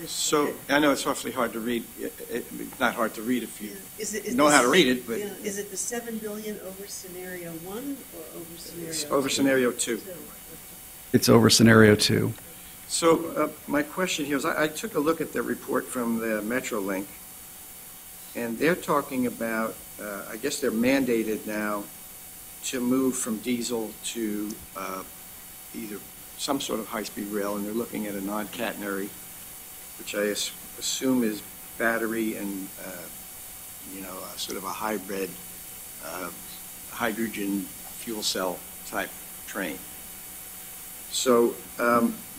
So I know it's awfully hard to read. Not hard to read if you know how to read it, but is it the $7 billion over scenario 1 or over scenario it's 2? over scenario 2. It's over scenario 2. So my question here is, I took a look at the report from the Metrolink, and they're talking about, I guess they're mandated now to move from diesel to either some sort of high-speed rail, and they're looking at a non-catenary, which I assume is battery and, sort of a hybrid hydrogen fuel cell type train. So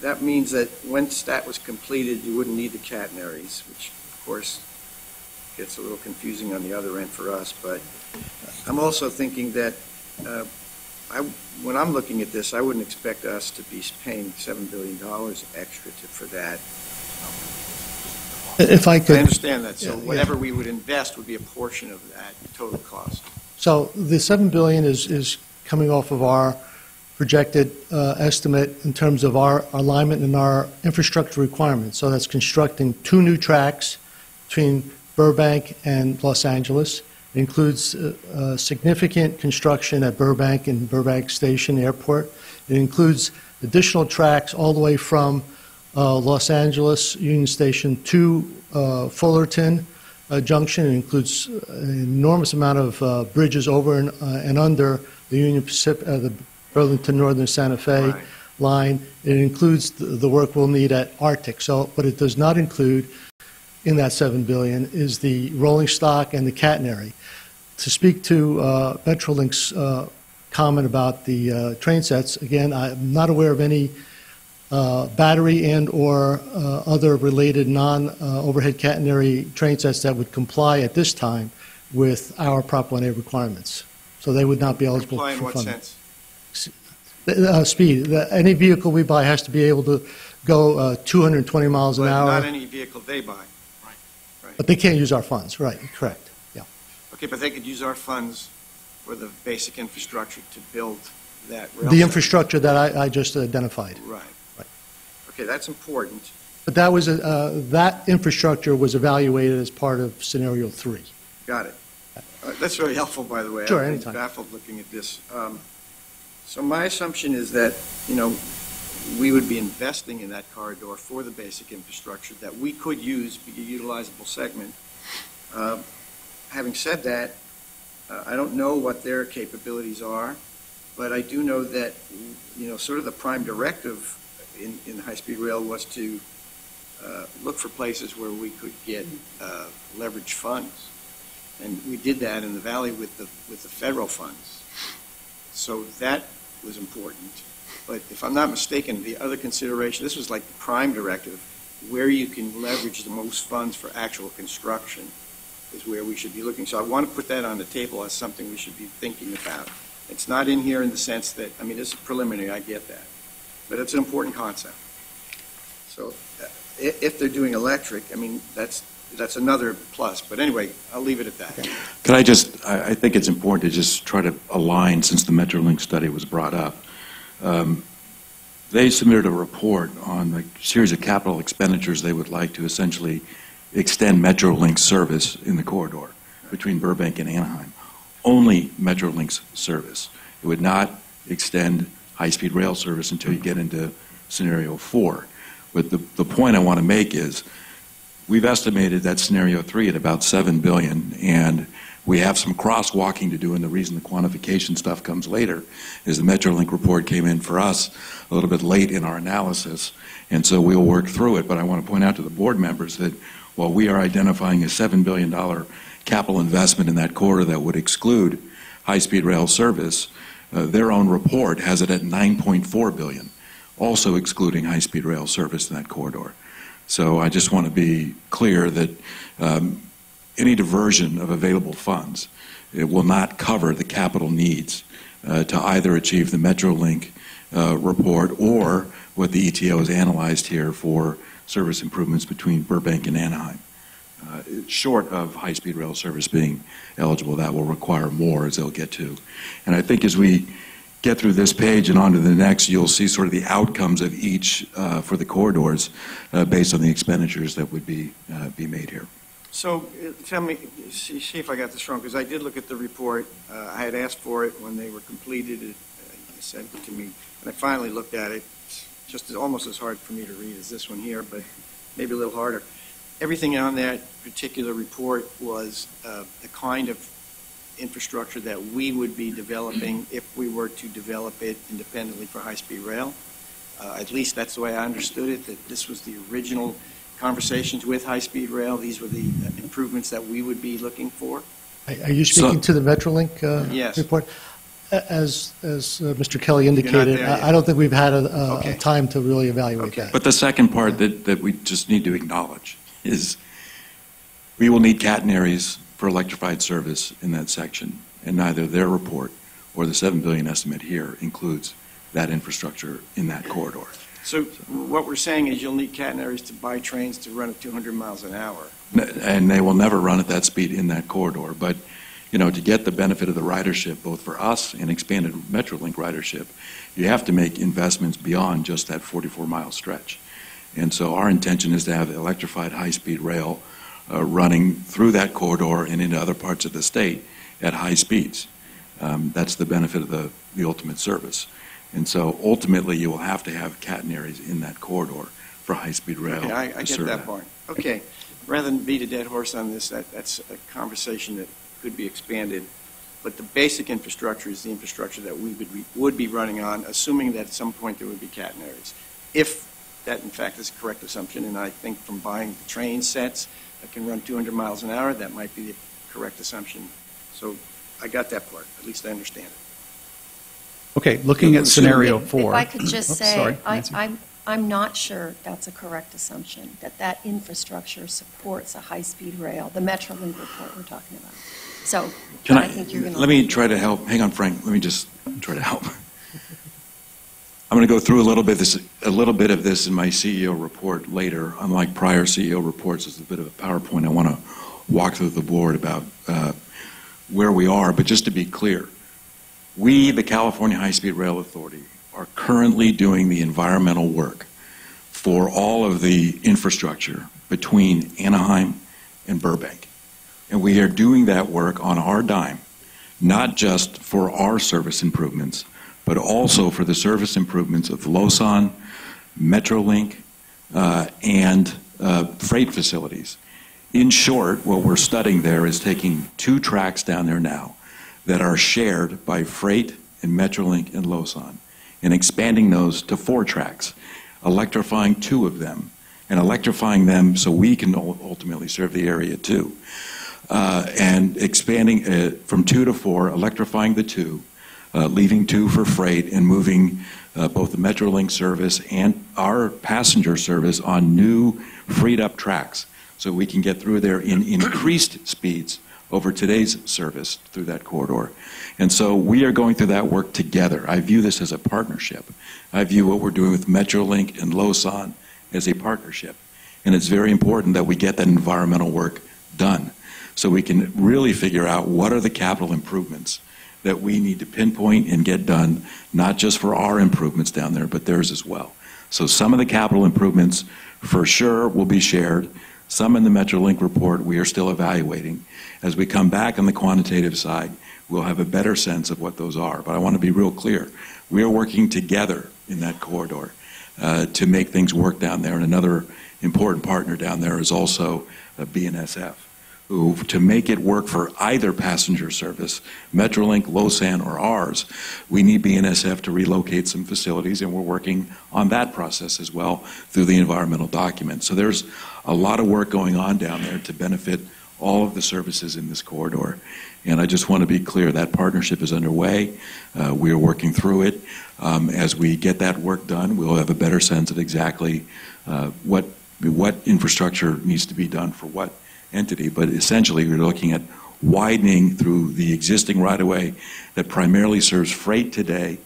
that means that once that was completed, you wouldn't need the catenaries, which, of course, gets a little confusing on the other end for us. But I'm also thinking that when I'm looking at this, I wouldn't expect us to be paying $7 billion extra for that. If I could. I understand that. So whatever we would invest would be a portion of that total cost. So the $7 billion is coming off of our projected estimate in terms of our alignment and our infrastructure requirements. So that's constructing 2 new tracks between Burbank and Los Angeles. It includes significant construction at Burbank and Burbank Station Airport. It includes additional tracks all the way from Los Angeles Union Station to Fullerton Junction. It includes an enormous amount of bridges over and under the Union Pacific, the Burlington Northern Santa Fe line. It includes the work we'll need at Arctic. So, but it does not include in that $7 billion is the rolling stock and the catenary. To speak to Metrolink's comment about the train sets, again, I'm not aware of any battery and or other related non-overhead catenary train sets that would comply at this time with our Prop 1A requirements. So they would not be eligible for funding. Comply in what sense? Speed. Any vehicle we buy has to be able to go 220 miles an hour. Not any vehicle they buy. Right. But they can't use our funds. Right. Correct. Yeah. Okay, but they could use our funds for the basic infrastructure to build that rail. The infrastructure that I just identified. Right. Okay, that's important. But that was that infrastructure was evaluated as part of scenario 3. Got it. That's very helpful, by the way. Sure, I've anytime. been baffled looking at this. So my assumption is that, we would be investing in that corridor for the basic infrastructure that we could use, be a utilizable segment. Having said that, I don't know what their capabilities are, but I do know that, sort of the prime directive in high-speed rail was to look for places where we could get leveraged funds. And we did that in the Valley with the federal funds. So that was important. But if I'm not mistaken, the other consideration, this was like the prime directive, where you can leverage the most funds for actual construction is where we should be looking. So I want to put that on the table as something we should be thinking about. It's not in here in the sense that, this is preliminary, I get that. But it's an important concept. So if they're doing electric, that's another plus. But anyway, I'll leave it at that. Could I think it's important to just try to align, since the Metrolink study was brought up. They submitted a report on the series of capital expenditures they would like to essentially extend Metrolink service in the corridor between Burbank and Anaheim. Only Metrolink's service. It would not extend high-speed rail service until you get into scenario 4. But the point I want to make is we've estimated that scenario 3 at about $7 billion, and we have some crosswalking to do, and the reason the quantification stuff comes later is the Metrolink report came in for us a little bit late in our analysis, and so we'll work through it. But I want to point out to the board members that while we are identifying a $7 billion capital investment in that corridor that would exclude high-speed rail service, their own report has it at $9.4 billion, also excluding high-speed rail service in that corridor. So I just want to be clear that any diversion of available funds, it will not cover the capital needs to either achieve the Metrolink report or what the ETO has analyzed here for service improvements between Burbank and Anaheim. Short of high-speed rail service being eligible, that will require more, as they'll get to. And I think as we get through this page and on to the next, you'll see sort of the outcomes of each for the corridors based on the expenditures that would be made here. So tell me, see if I got this wrong, because I did look at the report. I had asked for it when they were completed. You sent it to me, and I finally looked at it. It's just almost as hard for me to read as this one here, but maybe a little harder. Everything on that particular report was the kind of infrastructure that we would be developing if we were to develop it independently for high-speed rail. At least that's the way I understood it, that this was the original conversations with high-speed rail. These were the improvements that we would be looking for. Are you speaking to the Metrolink Yes. report? As Mr. Kelly indicated, there yet. I don't think we've had Okay. a time to really evaluate Okay. that. But the second part that we just need to acknowledge is we will need catenaries for electrified service in that section, and neither their report or the $7 billion estimate here includes that infrastructure in that corridor. So what we're saying is you'll need catenaries to buy trains to run at 200 miles an hour. And they will never run at that speed in that corridor. But, you know, to get the benefit of the ridership, both for us and expanded Metrolink ridership, you have to make investments beyond just that 44-mile stretch. And so our intention is to have electrified high-speed rail running through that corridor and into other parts of the state at high speeds. That's the benefit of the ultimate service. And so ultimately, you will have to have catenaries in that corridor for high-speed rail. Okay, I to get serve that part. Okay, rather than beat a dead horse on this, that's a conversation that could be expanded. But the basic infrastructure is the infrastructure that we would be running on, assuming that at some point there would be catenaries. If that, in fact, is a correct assumption, and I think from buying the train sets that can run 200 miles an hour, that might be the correct assumption. So I got that part. At least I understand it. Okay, looking at scenario If 4. I could just Oops, say, sorry, Nancy. I'm not sure that's a correct assumption, that infrastructure supports a high-speed rail, the Metrolink report we're talking about. So I think you're going to... Let me try to help. Hang on, Frank. Let me just try to help. I'm going to go through a little bit of this in my CEO report later. Unlike prior CEO reports, it's a bit of a PowerPoint. I want to walk through the board about where we are. But just to be clear, we, the California High-Speed Rail Authority, are currently doing the environmental work for all of the infrastructure between Anaheim and Burbank. And we are doing that work on our dime, not just for our service improvements, but also for the service improvements of Losan, Metrolink, and freight facilities. In short, what we're studying there is taking 2 tracks down there now that are shared by freight and Metrolink and Losan, and expanding those to 4 tracks, electrifying 2 of them, and electrifying them so we can ultimately serve the area too. And expanding from 2 to 4, electrifying the 2, leaving 2 for freight, and moving both the Metrolink service and our passenger service on new freed up tracks so we can get through there in increased speeds over today's service through that corridor. And so we are going through that work together. I view this as a partnership. I view what we're doing with Metrolink and Losan as a partnership. And it's very important that we get that environmental work done so we can really figure out what are the capital improvements that we need to pinpoint and get done, not just for our improvements down there, but theirs as well. So some of the capital improvements for sure will be shared. Some in the Metrolink report we are still evaluating. As we come back on the quantitative side, we'll have a better sense of what those are. But I want to be real clear. We are working together in that corridor to make things work down there. And another important partner down there is also BNSF, who, to make it work for either passenger service, Metrolink, Losan, or ours, we need BNSF to relocate some facilities, and we're working on that process as well through the environmental document. So there's a lot of work going on down there to benefit all of the services in this corridor. And I just want to be clear, that partnership is underway. We are working through it. As we get that work done, we'll have a better sense of exactly what infrastructure needs to be done for what entity. But essentially, we're looking at widening through the existing right-of-way that primarily serves freight today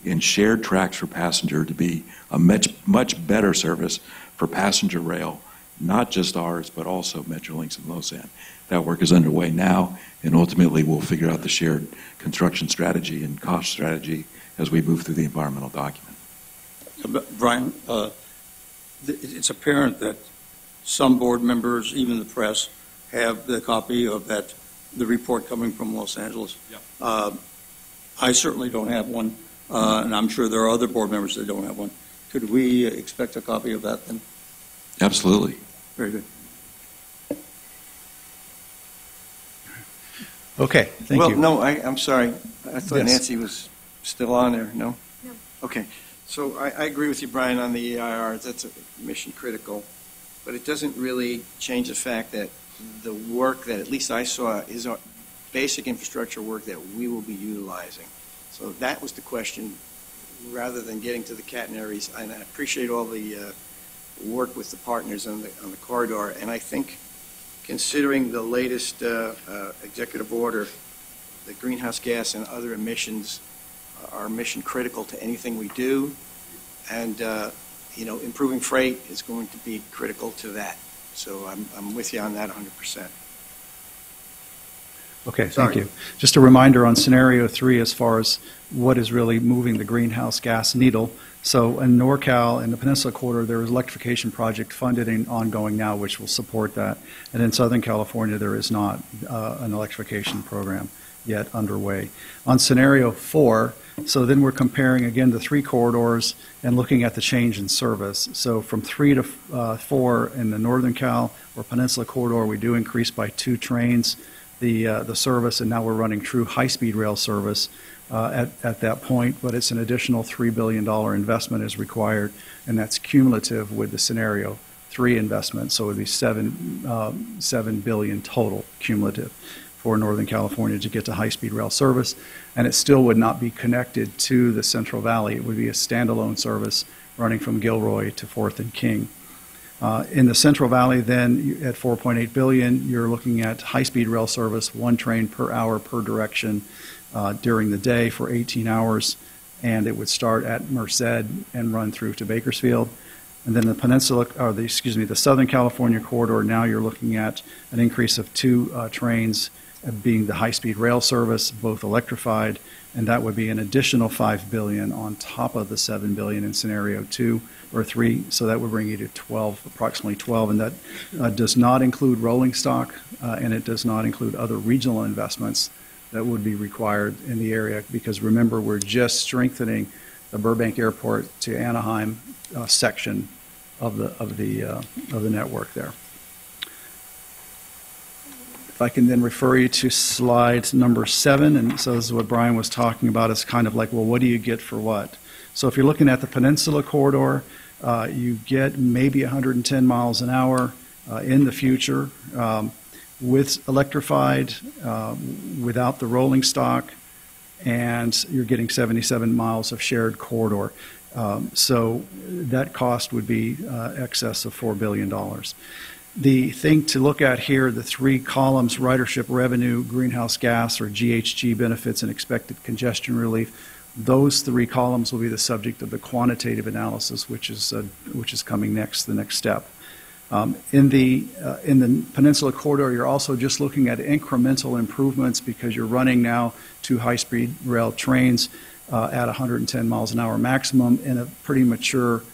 in shared tracks for passenger to be a much better service for passenger rail not just ours, but also Metrolinx and Losan. That work is underway now, and ultimately we'll figure out the shared construction strategy and cost strategy as we move through the environmental document. But Brian, it's apparent that some board members, even the press, have the copy of the report coming from Los Angeles. Yeah. I certainly don't have one, and I'm sure there are other board members that don't have one. Could we expect a copy of that then? Absolutely. Very good. Okay, thank you. Well, no, I'm sorry. I thought Yes. Nancy was still on there. No? No. Okay. So I agree with you, Brian, on the EIR. That's mission critical. But it doesn't really change the fact that the work that at least I saw is our basic infrastructure work that we will be utilizing. So that was the question, rather than getting to the catenaries. And I appreciate all the work with the partners on the corridor. And I think, considering the latest executive order, the greenhouse gas and other emissions are mission critical to anything we do. And, improving freight is going to be critical to that. So I'm with you on that 100%. Okay, Sorry. thank you. Just a reminder on scenario 3 as far as what is really moving the greenhouse gas needle. So in NorCal, in the Peninsula Corridor, there is an electrification project funded and ongoing now, which will support that. And in Southern California, there is not an electrification program yet underway. On scenario 4, so then we're comparing again the 3 corridors and looking at the change in service. So from 3 to 4 in the Northern Cal or Peninsula Corridor, we do increase by 2 trains the service, and now we're running true high-speed rail service at that point, but it's an additional $3 billion investment is required, and that's cumulative with the scenario 3 investment, so it would be $7 billion total cumulative for Northern California to get to high-speed rail service, and it still would not be connected to the Central Valley. It would be a standalone service running from Gilroy to 4th and King. In the Central Valley, then, at $4.8 billion, you're looking at high-speed rail service, 1 train per hour per direction during the day for 18 hours, and it would start at Merced and run through to Bakersfield. And then the Southern California corridor, now you're looking at an increase of 2 trains being the high-speed rail service, both electrified, and that would be an additional $5 billion on top of the $7 billion in scenario 2 or 3, so that would bring you to 12, approximately 12, and that does not include rolling stock, and it does not include other regional investments that would be required in the area, because remember, we're just strengthening the Burbank Airport to Anaheim section of the network there. If I can then refer you to slide number 7, and so this is what Brian was talking about. It's kind of like, well, what do you get for what? So if you're looking at the Peninsula Corridor, you get maybe 110 miles an hour in the future with electrified, without the rolling stock, and you're getting 77 miles of shared corridor. So that cost would be excess of $4 billion. The thing to look at here, the 3 columns, ridership revenue, greenhouse gas or GHG benefits, and expected congestion relief, those 3 columns will be the subject of the quantitative analysis, which is coming next, the next step. In the Peninsula Corridor, you're also just looking at incremental improvements because you're running now 2 high-speed rail trains at 110 miles an hour maximum in a pretty mature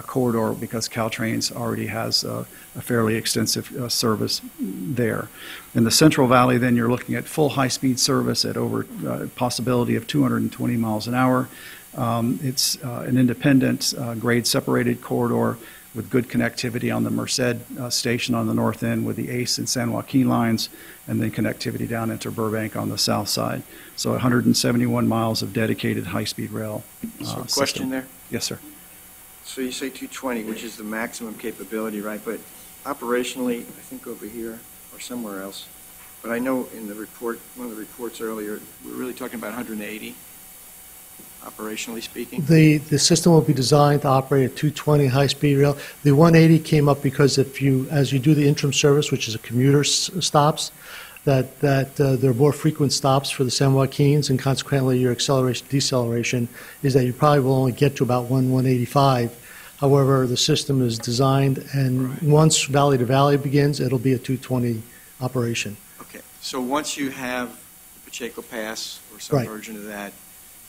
corridor, because Caltrains already has a fairly extensive service there. In the Central Valley, then, you're looking at full high-speed service at over possibility of 220 miles an hour. It's an independent, grade-separated corridor with good connectivity on the Merced station on the north end with the ACE and San Joaquin lines, and then connectivity down into Burbank on the south side. So 171 miles of dedicated high-speed rail So system. question there? Yes, sir. So you say 220, which is the maximum capability, right? But operationally, I think over here or somewhere else, but I know in the report, one of the reports earlier, we're really talking about 180, operationally speaking. The system will be designed to operate at 220 high-speed rail. The 180 came up because as you do the interim service, which is a commuter stops, that there are more frequent stops for the San Joaquins, and consequently your acceleration, deceleration is that you probably will only get to about 185 However, the system is designed, and Right. once Valley to Valley begins, it'll be a 220 operation. Okay, so once you have the Pacheco Pass or some Right. version of that,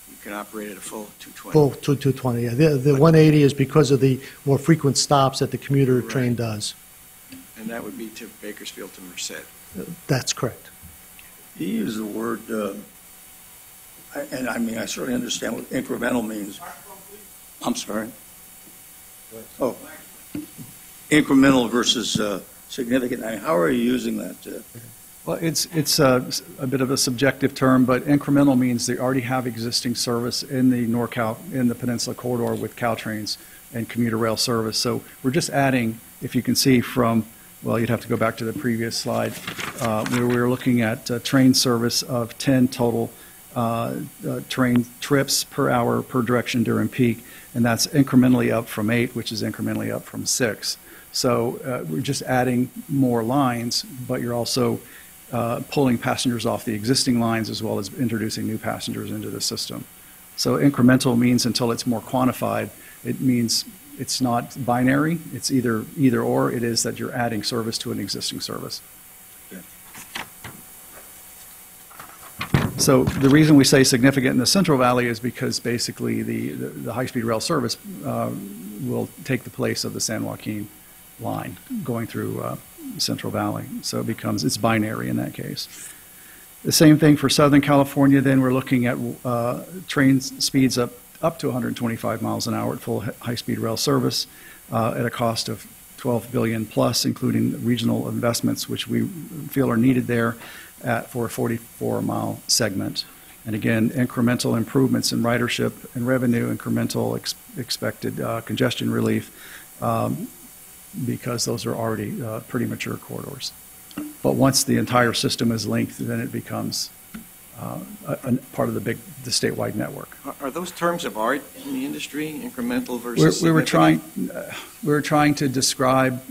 you can operate at a full 220? Full 220, yeah. The 180 is because of the more frequent stops that the commuter Right. train does. And that would be to Bakersfield to Merced? That's correct. You use the word, and I mean, I certainly understand what incremental means. I'm sorry. Oh, incremental versus significant. I mean, how are you using that? Well, it's a bit of a subjective term, but incremental means they already have existing service in the NorCal, in the Peninsula Corridor with Caltrains and commuter rail service. So we're just adding, if you can see from, well, you'd have to go back to the previous slide, where we were looking at train service of 10 total train trips per hour per direction during peak, and that's incrementally up from 8, which is incrementally up from 6. So we're just adding more lines, but you're also pulling passengers off the existing lines as well as introducing new passengers into the system. So incremental means, until it's more quantified, it means it's not binary. It's either or. It is that you're adding service to an existing service. So the reason we say significant in the Central Valley is because basically the high-speed rail service will take the place of the San Joaquin line going through Central Valley. So it's binary in that case. The same thing for Southern California. Then we're looking at train speeds up to 125 miles an hour at full high-speed rail service at a cost of $12 billion plus, including regional investments, which we feel are needed there for a 44-mile segment. And again, incremental improvements in ridership and revenue, incremental expected congestion relief, because those are already pretty mature corridors. But once the entire system is linked, then it becomes a part of the statewide network. Are those terms of art in the industry, incremental versus We were significant? trying to describe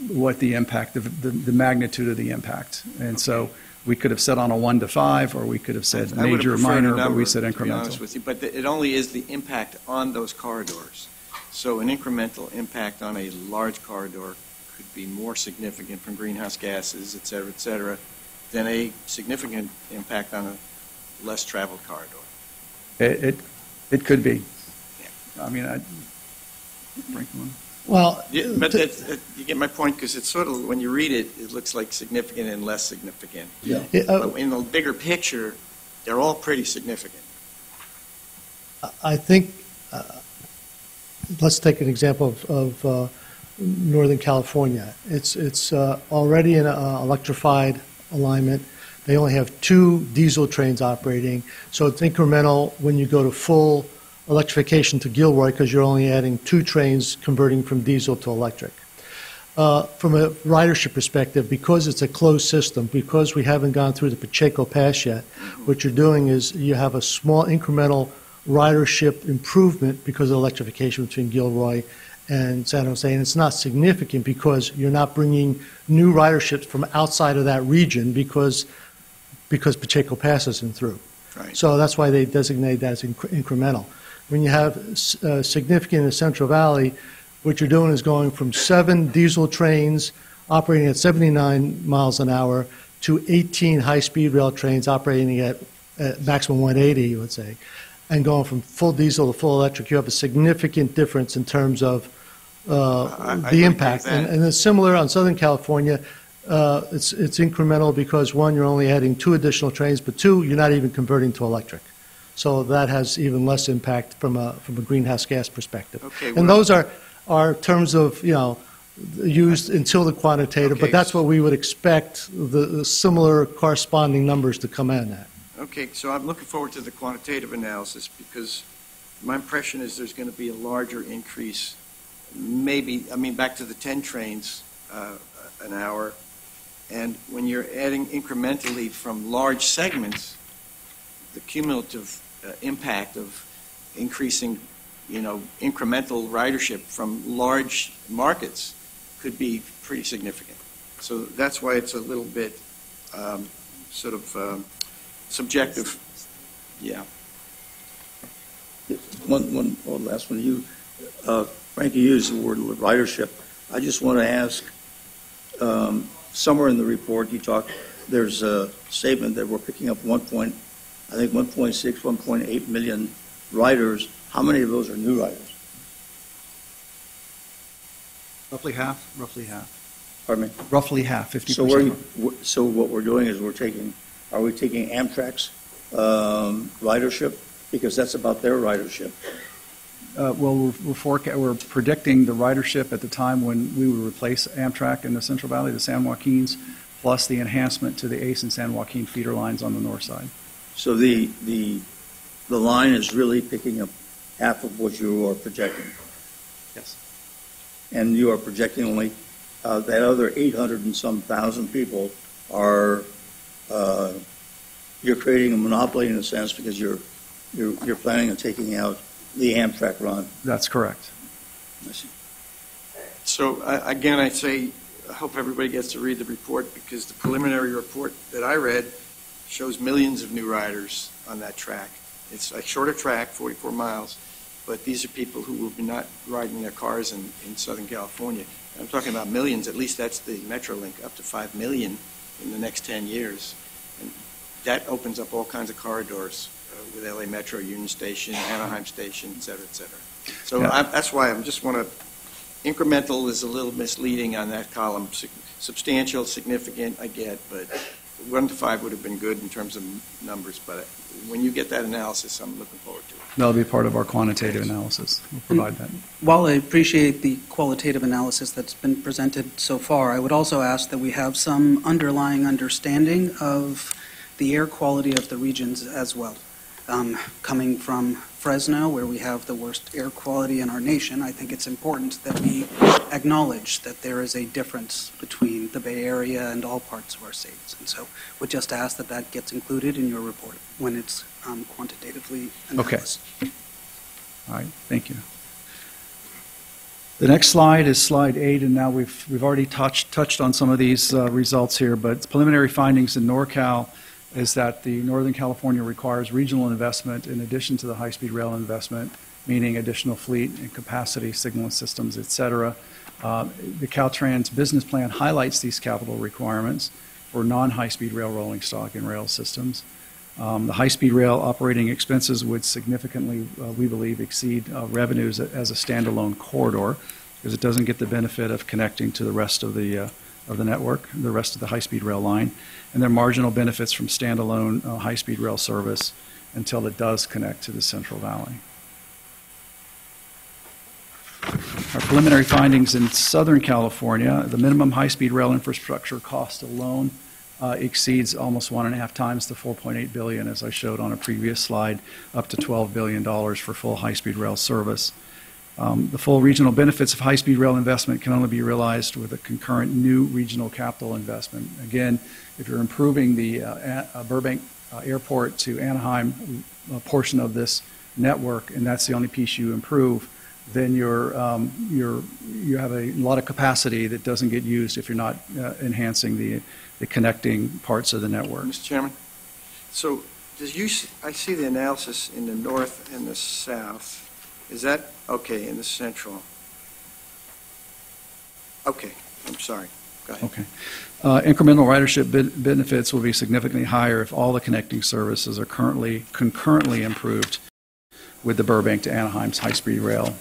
what the impact, the magnitude of the impact. And so we could have said on a 1 to 5, or we could have said I would have major, preferred a minor, but number, we said to be honest incremental. with you, but it only is the impact on those corridors. So an incremental impact on a large corridor could be more significant from greenhouse gases, et cetera, than a significant impact on a less traveled corridor. It could be. Yeah. I mean, Frank, you want to- Well, Yeah, but you get my point, because it's sort of, when you read it, it looks like significant and less significant. But in the bigger picture, they're all pretty significant. I think, let's take an example of Northern California. It's already an electrified alignment. They only have 2 diesel trains operating, so it's incremental when you go to full electrification to Gilroy, because you're only adding 2 trains converting from diesel to electric. From a ridership perspective, because it's a closed system, because we haven't gone through the Pacheco Pass yet, what you're doing is you have a small incremental ridership improvement because of electrification between Gilroy and San Jose, and it's not significant because you're not bringing new riderships from outside of that region because Pacheco Pass isn't through. Right. So that's why they designate that as incremental. When you have significant in the Central Valley, what you're doing is going from 7 diesel trains operating at 79 miles an hour to 18 high-speed rail trains operating at maximum 180, you would say, and going from full diesel to full electric. You have a significant difference in terms of the impact. And it's similar on Southern California. It's incremental because, 1, you're only adding 2 additional trains, but 2, you're not even converting to electric. So that has even less impact from a greenhouse gas perspective. Okay, and those are terms of, used until the quantitative, Okay. but that's what we would expect the similar corresponding numbers to come in at. Okay, so I'm looking forward to the quantitative analysis, because my impression is there's going to be a larger increase, back to the 10 trains an hour, and when you're adding incrementally from large segments, the cumulative impact of increasing, incremental ridership from large markets could be pretty significant. So that's why it's a little bit subjective. Yeah. One last one. Frank, you used the word ridership. I just want to ask, somewhere in the report, there's a statement that we're picking up 1.6, 1.8 million riders. How many of those are new riders? Roughly half. Pardon me? Roughly half, 50%. So what we're doing is are we taking Amtrak's ridership? Because that's about their ridership. Well, we're predicting the ridership at the time when we would replace Amtrak in the Central Valley, the San Joaquins, plus the enhancement to the ACE and San Joaquin feeder lines on the north side. So the line is really picking up half of what you are projecting. Yes. And you are projecting only that other 800 and some thousand people are you're creating a monopoly in a sense because you're planning on taking out the Amtrak run. That's correct. I see. So again, I say, I hope everybody gets to read the report because the preliminary report that I read shows millions of new riders on that track. It's a shorter track, 44 miles, but these are people who will be not riding their cars in Southern California. I'm talking about millions, at least that's the Metrolink, up to 5 million in the next 10 years. And that opens up all kinds of corridors with LA Metro, Union Station, Anaheim Station, et cetera, et cetera. So Yeah. that's why I just want to, incremental is a little misleading on that column. Substantial, significant, I get, but 1 to 5 would have been good in terms of numbers, but when you get that analysis, I'm looking forward to it. That'll be part of our quantitative analysis. We'll provide that. While I appreciate the qualitative analysis that's been presented so far, I would also ask that we have some underlying understanding of the air quality of the regions as well. Coming from Fresno, where we have the worst air quality in our nation, I think it's important that we acknowledge that there is a difference between the Bay Area and all parts of our states. And so would just ask that that gets included in your report when it's quantitatively analyzed. Okay. All right, thank you. The next slide is slide 8, and now we've already touched on some of these results here, but preliminary findings in NorCal is that the Northern California requires regional investment in addition to the high-speed rail investment, meaning additional fleet and capacity, signal systems, et cetera. The Caltrans business plan highlights these capital requirements for non-high-speed rail rolling stock and rail systems. The high-speed rail operating expenses would significantly, we believe, exceed revenues as a standalone corridor because it doesn't get the benefit of connecting to the rest of the network, the rest of the high-speed rail line, and there are marginal benefits from standalone high-speed rail service until it does connect to the Central Valley. Our preliminary findings in Southern California, the minimum high-speed rail infrastructure cost alone exceeds almost 1.5 times the $4.8 billion, as I showed on a previous slide, up to $12 billion for full high-speed rail service. The full regional benefits of high-speed rail investment can only be realized with a concurrent new regional capital investment. Again, if you're improving the Burbank Airport to Anaheim portion of this network, and that's the only piece you improve, then you have a lot of capacity that doesn't get used if you're not enhancing the connecting parts of the network. Mr. Chairman, so I see the analysis in the north and the south. Is that okay in the central? Okay, I'm sorry. Go ahead. Okay. Incremental ridership benefits will be significantly higher if all the connecting services are concurrently improved with the Burbank to Anaheim's high-speed rail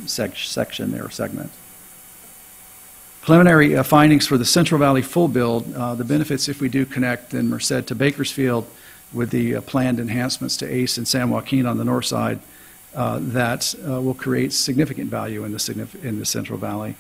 section there, segment. Preliminary findings for the Central Valley full build, the benefits if we do connect in Merced to Bakersfield with the planned enhancements to ACE and San Joaquin on the north side, that will create significant value in the Central Valley.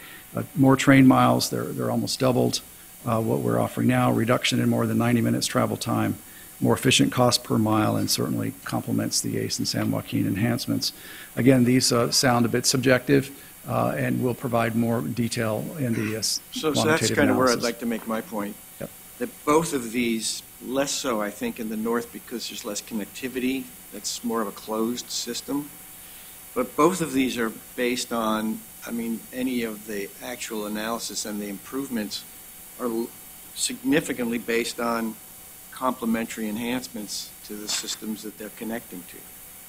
More train miles, they're almost doubled what we're offering now, reduction in more than 90 minutes travel time, more efficient cost per mile, and certainly complements the ACE and San Joaquin enhancements. Again, these sound a bit subjective, and we'll provide more detail in the So quantitative that's kind of where I'd analysis. like to make my point. Yep. That both of these, less so, I think, in the north because there's less connectivity. That's more of a closed system. But both of these are based on, any of the actual analysis and the improvements are significantly based on complementary enhancements to the systems that they're connecting to,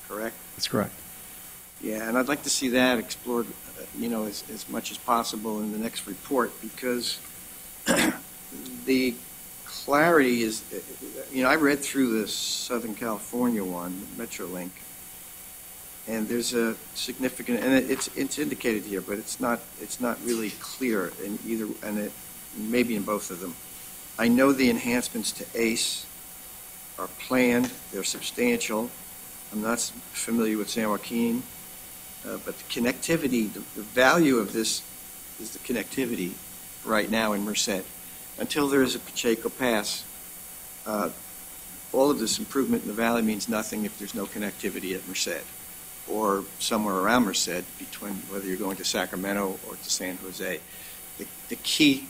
correct? That's correct. Yeah, and I'd like to see that explored, as much as possible in the next report, because the clarity is, I read through the Southern California one, Metrolink, and there's a significant, and it's indicated here, but it's not really clear in either, and it maybe in both of them. I know the enhancements to ACE are planned, they're substantial. I'm not familiar with San Joaquin, but the connectivity, the value of this is the connectivity right now in Merced. Until there is a Pacheco Pass, all of this improvement in the valley means nothing if there's no connectivity at Merced or somewhere around Merced, between whether you're going to Sacramento or to San Jose. The key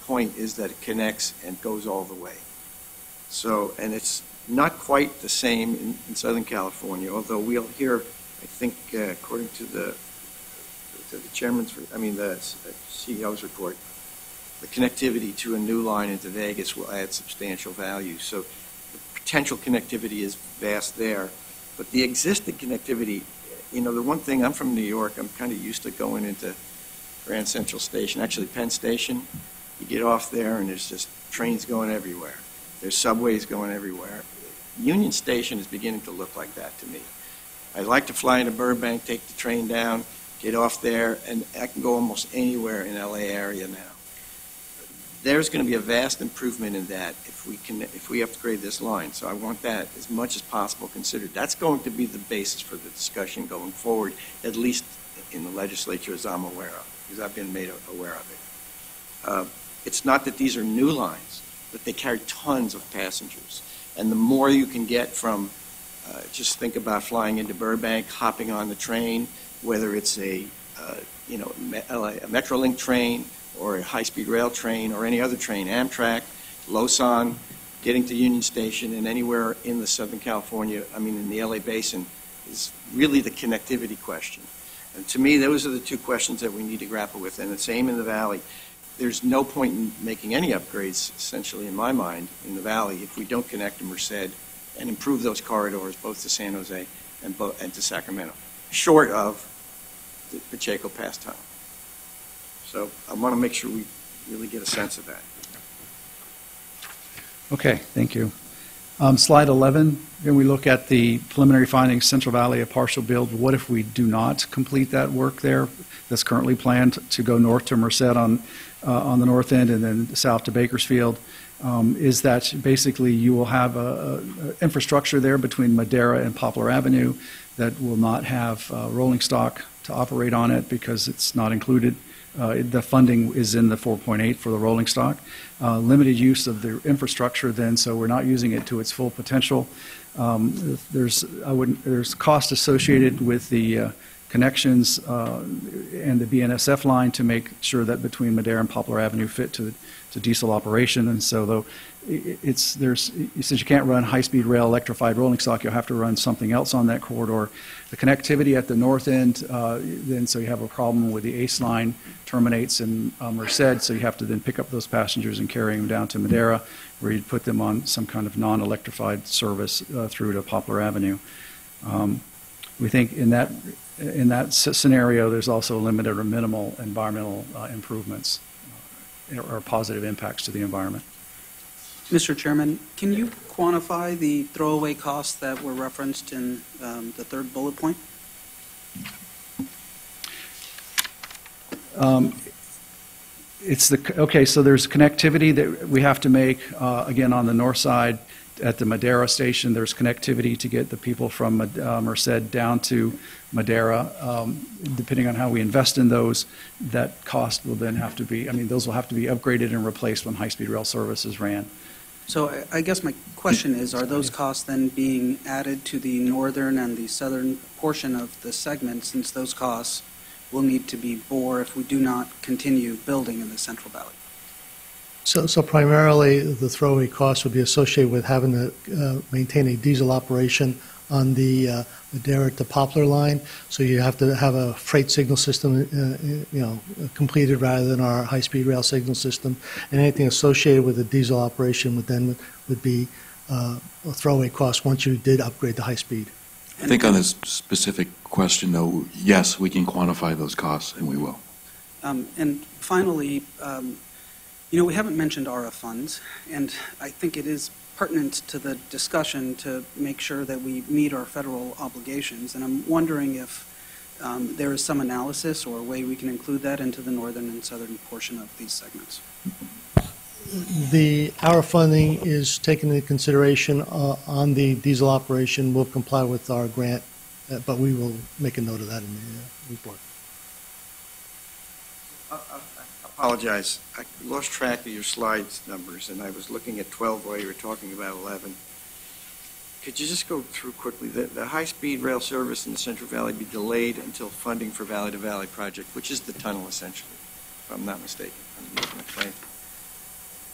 point is that it connects and goes all the way. So, and it's not quite the same in Southern California, although we'll hear, I think, according to the chairman's, the CEO's report, the connectivity to a new line into Vegas will add substantial value. So the potential connectivity is vast there. But the existing connectivity, the one thing, I'm from New York, I'm kind of used to going into Grand Central Station, actually Penn Station. You get off there and there's just trains going everywhere. There's subways going everywhere. Union Station is beginning to look like that to me. I like to fly into Burbank, take the train down, get off there, and I can go almost anywhere in LA area now. There's going to be a vast improvement in that if we upgrade this line. So I want that as much as possible considered. That's going to be the basis for the discussion going forward, at least in the legislature as I'm aware of, because I've been made aware of it. It's not that these are new lines, but they carry tons of passengers. And the more you can get from, just think about flying into Burbank, hopping on the train, whether it's a Metrolink train or a high-speed rail train or any other train, Amtrak, Losan, getting to Union Station and anywhere in the Southern California, in the LA Basin, is really the connectivity question. And to me, those are the two questions that we need to grapple with. And the same in the Valley. There's no point in making any upgrades, essentially, in my mind, in the Valley if we don't connect to Merced and improve those corridors, both to San Jose and to Sacramento, short of the Pacheco Pass tunnel. So I want to make sure we really get a sense of that. Okay, thank you. Slide 11, then we look at the preliminary findings, Central Valley, a partial build. What if we do not complete that work there that's currently planned to go north to Merced on the north end and then south to Bakersfield? Is that basically you will have a infrastructure there between Madera and Poplar Avenue that will not have rolling stock to operate on it because it's not included. The funding is in the 4.8 for the rolling stock. Limited use of the infrastructure then, so we're not using it to its full potential. There's cost associated with the connections and the BNSF line to make sure that between Madera and Poplar Avenue fit to diesel operation. And so though since you can't run high-speed rail electrified rolling stock, you'll have to run something else on that corridor. The connectivity at the north end, then so you have a problem with the ACE line terminates in Merced, so you have to then pick up those passengers and carry them down to Madera, where you'd put them on some kind of non-electrified service through to Poplar Avenue. We think in that scenario, there's also limited or minimal environmental improvements or positive impacts to the environment. Mr. Chairman, can you quantify the throwaway costs that were referenced in the third bullet point? So there's connectivity that we have to make, again, on the north side at the Madera station. There's connectivity to get the people from Merced down to Madera. Depending on how we invest in those, that cost will then have to be, those will have to be upgraded and replaced when high-speed rail services ran. So I guess my question is, are those costs then being added to the northern and the southern portion of the segment, since those costs will need to be bore if we do not continue building in the Central Valley? So primarily, the throwaway costs would be associated with having to maintain a diesel operation on the Madera to Poplar line. So you have to have a freight signal system, completed rather than our high-speed rail signal system. And anything associated with the diesel operation would be a throwaway cost once you did upgrade the high speed. I think on this specific question, though, yes, we can quantify those costs, and we will. And finally, we haven't mentioned ARA funds, and I think it is pertinent to the discussion to make sure that we meet our federal obligations. And I'm wondering if there is some analysis or a way we can include that into the northern and southern portion of these segments. Our funding is taken into consideration on the diesel operation. We'll comply with our grant, but we will make a note of that in the report. I apologize. I lost track of your slides numbers, and I was looking at 12 while you were talking about 11. Could you just go through quickly? The high-speed rail service in the Central Valley be delayed until funding for Valley-to-Valley project, which is the tunnel, essentially, if I'm not mistaken. I'm looking at plan.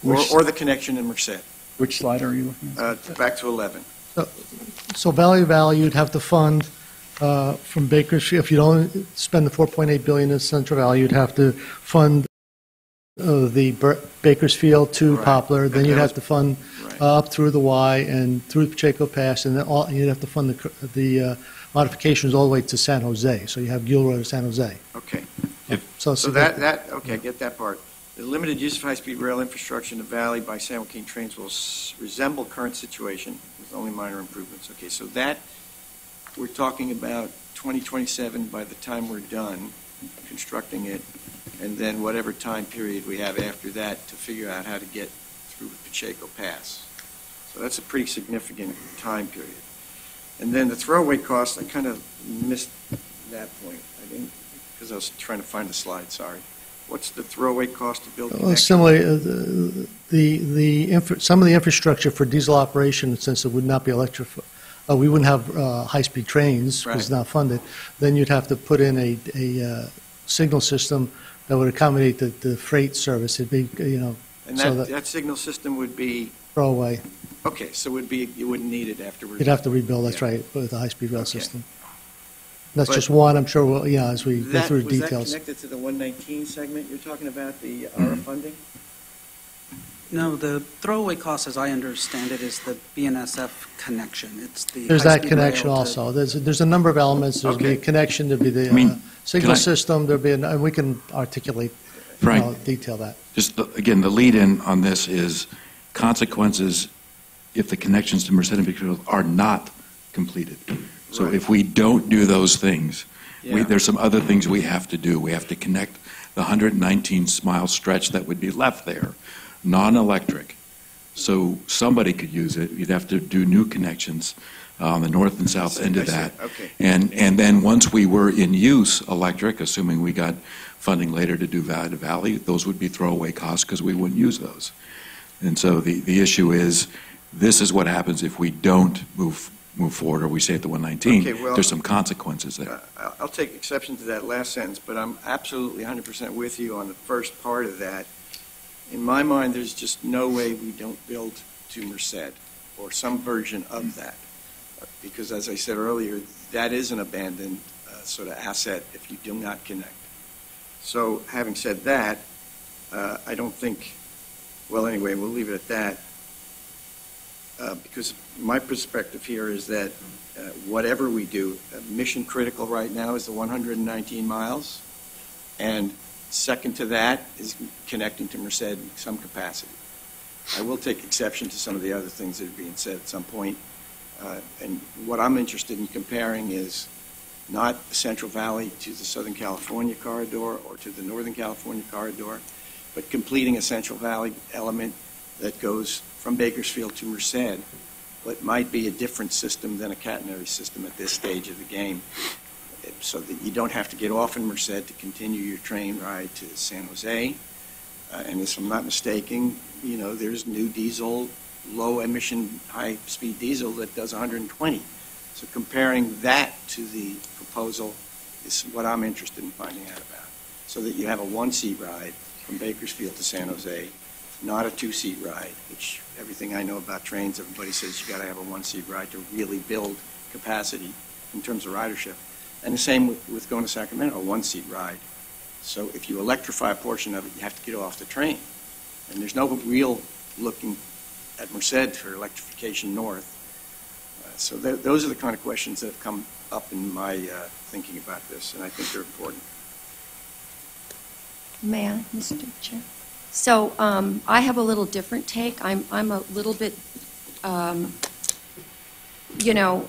Or the connection in Merced. Which slide are you looking at? Back to 11. So Valley to Valley, you'd have to fund from Bakersfield. If you don't spend the $4.8 billion in Central Valley, you'd have to fund the Bakersfield to Right. Poplar. Then you'd have to fund Right. up through the Y and through Pacheco Pass, and then you'd have to fund the modifications all the way to San Jose. So you have Gilroy to San Jose. Okay. So So okay, I get that part. The limited use of high-speed rail infrastructure in the valley by San Joaquin trains will resemble current situation with only minor improvements. Okay, so that, we're talking about 2027 by the time we're done constructing it, and then whatever time period we have after that to figure out how to get through Pacheco Pass. So that's a pretty significant time period. And then the throwaway cost, I kind of missed that point. I didn't, because I was trying to find the slide, sorry. What's the throwaway cost to build connections? Similarly, some of the infrastructure for diesel operation, since it would not be electrified, we wouldn't have high-speed trains because it's not funded. Then you'd have to put in a signal system that would accommodate the freight service. It'd be, And so that signal system would be, throwaway. okay, so you wouldn't need it afterwards. You'd have to rebuild. That's Yeah. right, with a high-speed rail Okay. system. That's But- just one. I'm sure we'll, as we go through Was that details. connected to the 119 segment? You're talking about the ARA funding? No, the throwaway cost, as I understand it, is the BNSF connection. It's the There's that high-speed connection rail to- also. There's a number of elements. There'll be a Okay. connection, there'll be the signal can I- system, there'll be, and we can articulate, Frank, detail that. just, again, the lead-in on this is consequences if the connections to Merced and Bakersfield are not completed. So Right. if we don't do those things, Yeah. there's some other things we have to do. We have to connect the 119-mile stretch that would be left there, non-electric. So somebody could use it. You'd have to do new connections on the north and south end of I see. that. Okay. And then once we were in use electric, assuming we got funding later to do Valley to Valley, those would be throwaway costs because we wouldn't use those. And so the issue is, this is what happens if we don't move forward, or we stay at the 119. Okay, well- There's some consequences there. I'll take exception to that last sentence, but I'm absolutely 100% with you on the first part of that. In my mind, there's just no way we don't build to Merced or some version of that. Because as I said earlier, that is an abandoned sort of asset if you do not connect. So having said that, I don't think, well, anyway, we'll leave it at that. Because my perspective here is that whatever we do, mission critical right now is the 119 miles. And second to that is connecting to Merced in some capacity. I will take exception to some of the other things that are being said at some point. And what I'm interested in comparing is not the Central Valley to the Southern California corridor or to the Northern California corridor, but completing a Central Valley element that goes from Bakersfield to Merced, but might be a different system than a catenary system at this stage of the game, so that you don't have to get off in Merced to continue your train ride to San Jose. And if I'm not mistaken, there's new diesel, low-emission, high-speed diesel that does 120. So comparing that to the proposal is what I'm interested in finding out about, so that you have a one-seat ride from Bakersfield to San Jose, not a two-seat ride, which everything I know about trains, everybody says you got to have a one-seat ride to really build capacity in terms of ridership. And the same with going to Sacramento, a one-seat ride. So if you electrify a portion of it, you have to get off the train. And there's no real looking at Merced for electrification north. So those are the kind of questions that have come up in my thinking about this, and I think they're important. May I, Mr. Chair? So I have a little different take. I'm a little bit,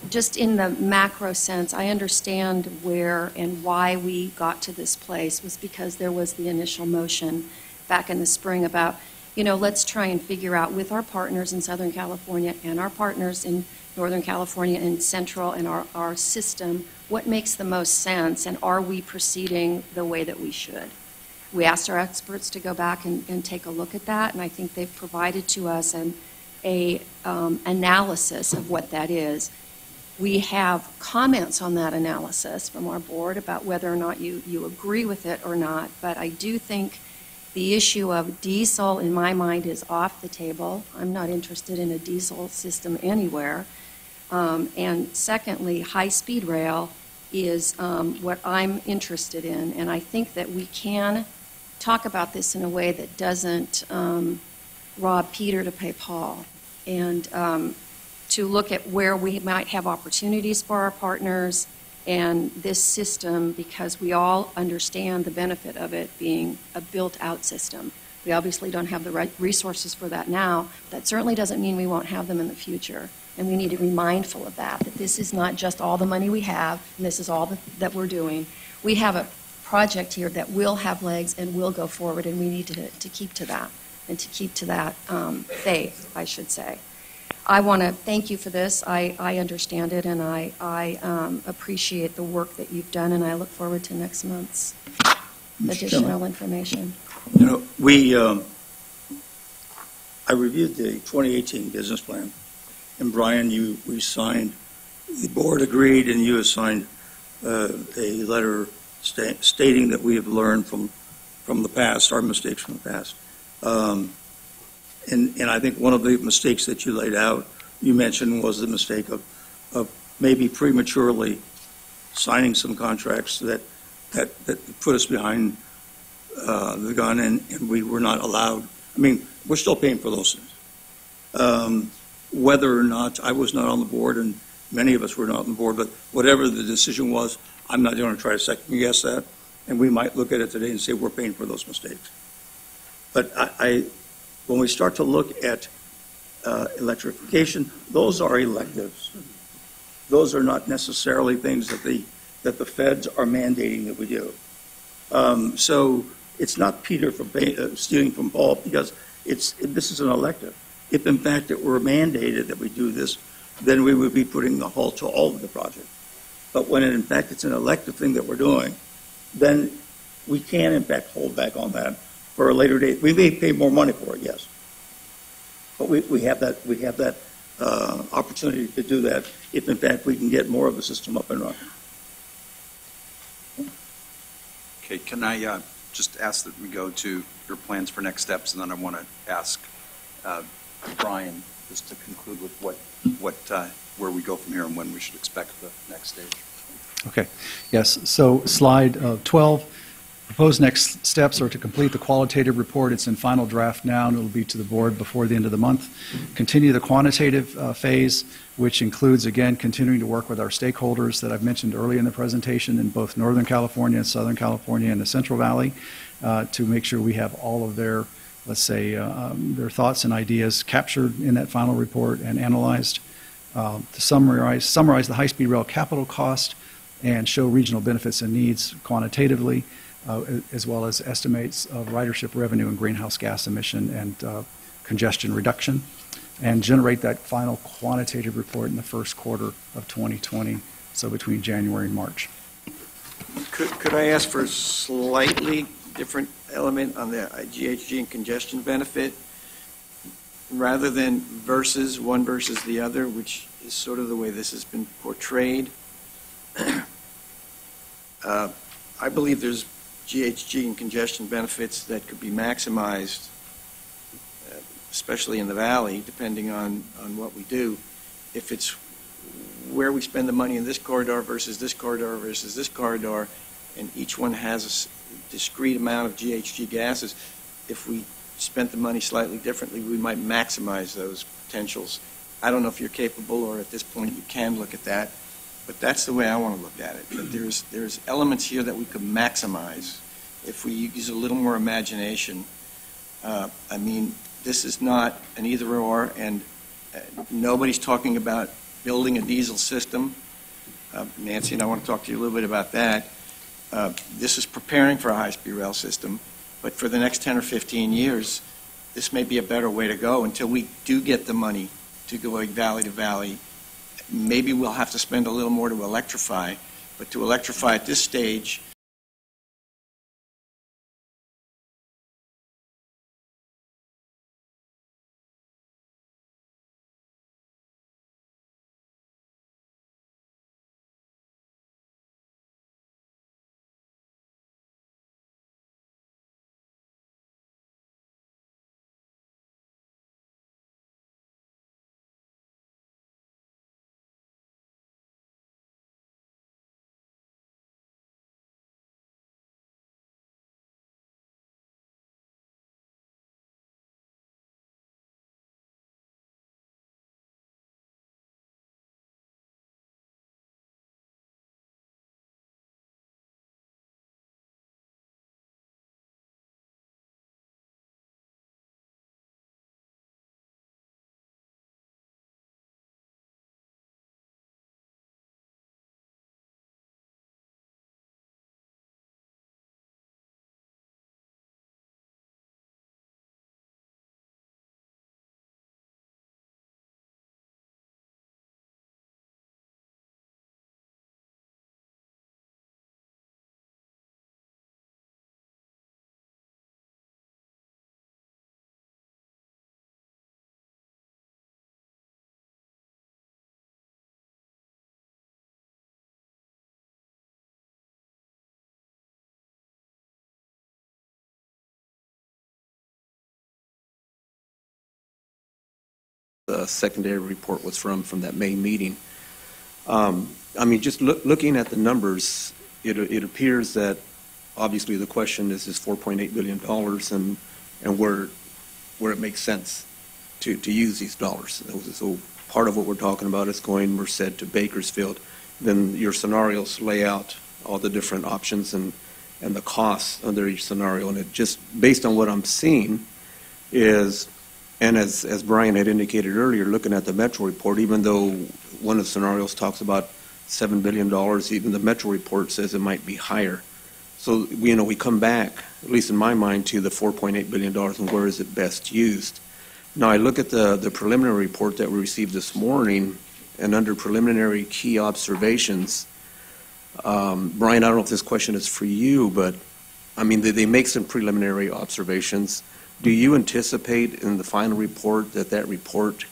just in the macro sense, I understand where and why we got to this place was because there was the initial motion back in the spring about, let's try and figure out with our partners in Southern California and our partners in Northern California and Central and our system, what makes the most sense, and are we proceeding the way that we should? We asked our experts to go back and take a look at that, and I think they've provided to us an analysis of what that is. We have comments on that analysis from our board about whether or not you agree with it or not, but I do think the issue of diesel, in my mind, is off the table. I'm not interested in a diesel system anywhere. And secondly, high-speed rail is what I'm interested in, and I think that we can talk about this in a way that doesn't rob Peter to pay Paul, and to look at where we might have opportunities for our partners and this system, because we all understand the benefit of it being a built-out system. We obviously don't have the right resources for that now. That certainly doesn't mean we won't have them in the future, and we need to be mindful of that this is not just all the money we have, and this is all that we're doing. We have a project here that will have legs and will go forward, and we need to keep to that, and to keep to that faith, I should say. I want to thank you for this. I understand it, and I appreciate the work that you've done, and I look forward to next month's additional information. I reviewed the 2018 business plan, and Brian, we signed, the board agreed, and you assigned a letter stating that we have learned from the past, our mistakes from the past. And I think one of the mistakes that you laid out, you mentioned, was the mistake of maybe prematurely signing some contracts that put us behind the gun, and we were not allowed. I mean, we're still paying for those things. Whether or not, I was not on the board, and many of us were not on the board, but whatever the decision was, I'm not going to try to second guess that, and we might look at it today and say we're paying for those mistakes. But when we start to look at electrification, those are electives. Those are not necessarily things that the feds are mandating that we do. So it's not Peter stealing from Paul, because this is an elective. If in fact it were mandated that we do this, then we would be putting the halt to all of the project. But when in fact it's an elective thing that we're doing, then we can in fact hold back on that for a later date. We may pay more money for it, yes, but we have that opportunity to do that if in fact we can get more of the system up and running. Okay, can I just ask that we go to your plans for next steps, and then I want to ask Brian just to conclude with where we go from here and when we should expect the next stage. Okay. Yes. So slide 12. Proposed next steps are to complete the qualitative report. It's in final draft now, and it will be to the board before the end of the month. Continue the quantitative phase, which includes, again, continuing to work with our stakeholders that I've mentioned earlier in the presentation in both Northern California, Southern California, and the Central Valley, to make sure we have all of their, let's say, their thoughts and ideas captured in that final report and analyzed. To summarize the high-speed rail capital cost and show regional benefits and needs quantitatively, as well as estimates of ridership revenue and greenhouse gas emission and congestion reduction, and generate that final quantitative report in the first quarter of 2020, so between January and March. Could I ask for a slightly different element on the GHG and congestion benefit, rather than one versus the other, which is sort of the way this has been portrayed? I believe there's GHG and congestion benefits that could be maximized, especially in the valley, depending on what we do. If it's where we spend the money in this corridor versus this corridor versus this corridor, and each one has a discrete amount of GHG gases, if we spent the money slightly differently, we might maximize those potentials I don't know if you're capable or at this point you can look at that, but that's the way I want to look at it. That there's elements here that we could maximize if we use a little more imagination. I mean, this is not an either-or, and nobody's talking about building a diesel system. Nancy and I want to talk to you a little bit about that. This is preparing for a high-speed rail system, but for the next 10 or 15 years, this may be a better way to go until we do get the money to go valley to valley. Maybe we'll have to spend a little more to electrify, but to electrify at this stage, the secondary report was from that May meeting. I mean, just looking at the numbers, it appears that obviously the question is $4.8 billion and where it makes sense to use these dollars. So part of what we're talking about is going Merced to Bakersfield. Then your scenarios lay out all the different options and the costs under each scenario. And it just, based on what I'm seeing, is, and as Brian had indicated earlier, looking at the Metro report, even though one of the scenarios talks about $7 billion, even the Metro report says it might be higher. So, we come back, at least in my mind, to the $4.8 billion and where is it best used. Now, I look at the preliminary report that we received this morning, and under preliminary key observations, Brian, I don't know if this question is for you, but, I mean, they make some preliminary observations. Do you anticipate in the final report that report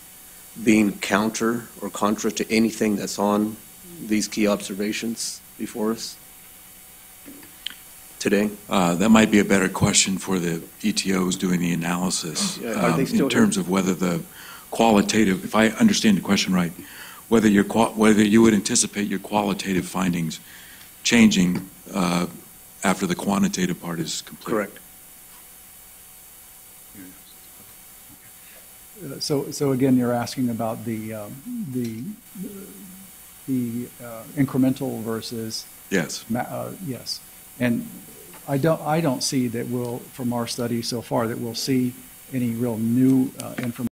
being counter or contra to anything that's on these key observations before us today? That might be a better question for the ETOs doing the analysis Are they still in terms of whether the qualitative, if I understand the question right, whether you would anticipate your qualitative findings changing after the quantitative part is complete. Correct. So again, you're asking about the incremental versus Yes. yes, and I don't see that from our study so far that we'll see any real new information.